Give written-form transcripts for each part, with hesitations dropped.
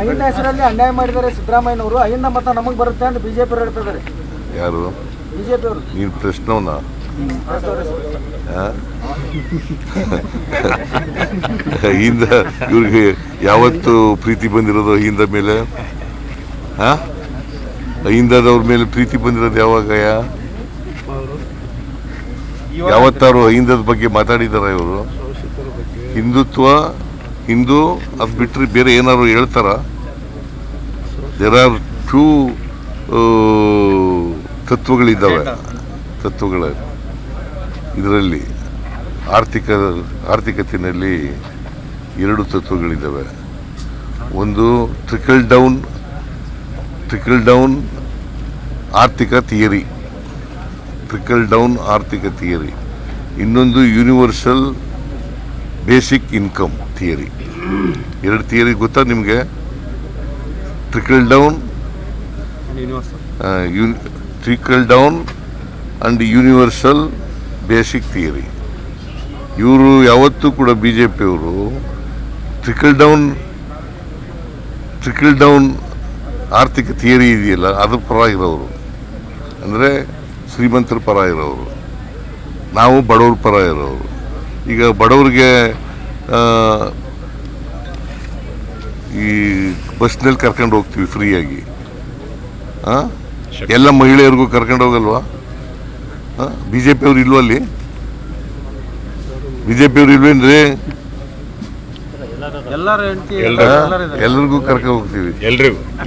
ಅಹಿಂದ ಹೆಸರಲ್ಲಿ ಅನ್ಯಾಯ ಮಾಡಿದ್ದಾರೆ ಸಿದ್ದರಾಮಯ್ಯನವರು. ಅಹಿಂದ ಮತ ನಮಗೆ ಬರುತ್ತೆ ಅಂತ ಬಿಜೆಪಿ ಹೇಳ್ತಿದ್ದಾರೆ. ಯಾರು? ಬಿಜೆಪಿ ಅವರು. ನೀನು ಪ್ರಶ್ನವನ್ನ ಅಹಿಂದ ಇವ್ರಿಗೆ ಯಾವತ್ತು ಪ್ರೀತಿ ಬಂದಿರೋದು ಅಹಿಂದ ಮೇಲೆ? ಅಹಿಂದದವ್ರ ಮೇಲೆ ಪ್ರೀತಿ ಬಂದಿರೋದು ಯಾವಾಗ? ಯಾವತ್ತಾರು ಅಹಿಂದದ ಬಗ್ಗೆ ಮಾತಾಡಿದಾರ ಇವರು? ಹಿಂದುತ್ವ, ಹಿಂದೂ ಅದು ಬಿಟ್ಟರೆ ಬೇರೆ ಏನಾದ್ರು ಹೇಳ್ತಾರ? ದೇರ್ ಆರ್ ಟೂ ತತ್ವಗಳಿದ್ದಾವೆ. ತತ್ವಗಳ ಇದರಲ್ಲಿ ಆರ್ಥಿಕತೆಯಲ್ಲಿ ಎರಡು ತತ್ವಗಳಿದ್ದಾವೆ. ಒಂದು ಟ್ರಿಕಲ್ ಡೌನ್ ಆರ್ಥಿಕ ಥಿಯರಿ, ಇನ್ನೊಂದು ಯೂನಿವರ್ಸಲ್ ಬೇಸಿಕ್ ಇನ್ಕಮ್ ಥಿಯರಿ. ಎರಡು ಥಿಯರಿ ಗೊತ್ತಾ ನಿಮಗೆ? Trickle down and universal basic theory. ಇವರು ಯಾವತ್ತೂ ಕೂಡ ಬಿಜೆಪಿಯವರು ಟ್ರಿಕಲ್ ಡೌನ್ ಆರ್ಥಿಕ ಥಿಯರಿ ಇದೆಯಲ್ಲ ಅದ್ರ ಪರ ಇರೋರು, ಅಂದರೆ ಶ್ರೀಮಂತರ ಪರ ಇರೋರು. ನಾವು ಬಡವ್ರ ಪರ ಇರೋರು. ಈಗ ಬಡವ್ರಿಗೆ ಈ ಬಸ್ನಲ್ಲಿ ಕರ್ಕೊಂಡು ಹೋಗ್ತೀವಿ ಫ್ರೀಯಾಗಿ, ಎಲ್ಲ ಮಹಿಳೆಯರಿಗೂ ಕರ್ಕೊಂಡು ಹೋಗಲ್ವಾ? ಬಿಜೆಪಿಯವ್ರು ಇಲ್ವ ಅಲ್ಲಿ? ಬಿಜೆಪಿಯವ್ರು ಇಲ್ವೇನ್ರಿ? ಎಲ್ಲರಿಗೂ ಕರ್ಕೊಂಡು ಹೋಗ್ತೀವಿ.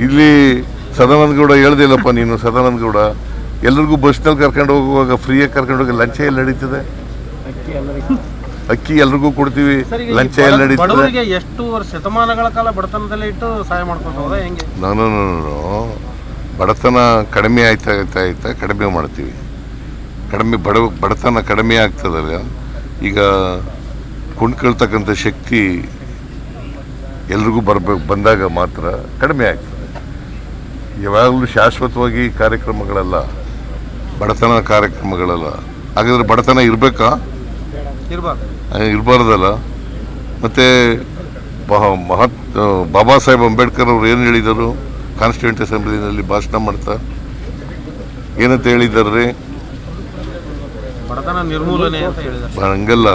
ಇಲ್ಲಿ ಸದಾನಂದ ಗೌಡ ಹೇಳ್ದಿಲ್ಲಪ್ಪ ನೀನು. ಸದಾನಂದ ಗೌಡ ಎಲ್ಲರಿಗೂ ಬಸ್ನಲ್ಲಿ ಕರ್ಕೊಂಡು ಹೋಗುವಾಗ ಫ್ರೀಯಾಗಿ ಕರ್ಕೊಂಡು ಹೋಗಿ ಲಂಚ ಎಲ್ಲ ನಡೀತದೆ? ಅಕ್ಕಿ ಎಲ್ರಿಗೂ ಕೊಡ್ತೀವಿ, ಲಂಚ ಎಲ್ಲ ನಡೀತದೆ. ಎಷ್ಟು ಶತಮಾನಗಳ ಕಾಲ ಬಡತನದಲ್ಲೇ ಇಟ್ಟು ಸಹಾಯ ಮಾಡ್ಕೊಂಡು ಹೆಂಗೆ? ನಾನು ಬಡತನ ಕಡಿಮೆ ಆಯ್ತಾ ಕಡಿಮೆ ಮಾಡ್ತೀವಿ. ಬಡತನ ಕಡಿಮೆ ಆಗ್ತದಲ್ಲ, ಈಗ ಕೊಂಡ್ಕೊಳ್ತಕ್ಕಂಥ ಶಕ್ತಿ ಎಲ್ರಿಗೂ ಬಂದಾಗ ಮಾತ್ರ ಕಡಿಮೆ ಆಗ್ತದೆ. ಯಾವಾಗಲೂ ಶಾಶ್ವತವಾಗಿ ಕಾರ್ಯಕ್ರಮಗಳಲ್ಲ, ಬಡತನ ಕಾರ್ಯಕ್ರಮಗಳಲ್ಲ. ಹಾಗಾದ್ರೆ ಬಡತನ ಇರಬೇಕಾ? ಇರಬಾರ್ದಲ್ಲ. ಮತ್ತು ಬಾಬಾ ಸಾಹೇಬ್ ಅಂಬೇಡ್ಕರ್ ಅವರು ಏನು ಹೇಳಿದರು ಕಾನ್ಸ್ಟಿಟ್ಯೂಂಟ್ ಅಸೆಂಬ್ಲಿನಲ್ಲಿ ಭಾಷಣ ಮಾಡ್ತಾ? ಏನಂತ ಹೇಳಿದ್ದಾರೆ? ಹಂಗಲ್ಲ,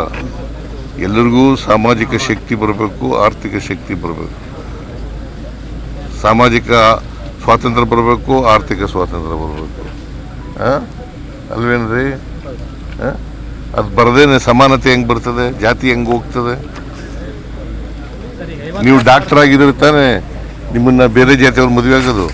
ಎಲ್ಲರಿಗೂ ಸಾಮಾಜಿಕ ಶಕ್ತಿ ಬರಬೇಕು, ಆರ್ಥಿಕ ಶಕ್ತಿ ಬರಬೇಕು. ಸಾಮಾಜಿಕ ಸ್ವಾತಂತ್ರ್ಯ ಬರಬೇಕು, ಆರ್ಥಿಕ ಸ್ವಾತಂತ್ರ್ಯ ಬರಬೇಕು. ಅಲ್ವೇನ್ರಿ? ಅದು ಬರದೇನೆ ಸಮಾನತೆ ಹೆಂಗೆ ಬರ್ತದೆ? ಜಾತಿ ಹೆಂಗೆ ಹೋಗ್ತದೆ? ನೀವು ಡಾಕ್ಟರ್ ಆಗಿದ್ರೆ ತಾನೆ ನಿಮ್ಮನ್ನ ಬೇರೆ ಜಾತಿಯವ್ರು ಮದುವೆ ಆಗೋದು.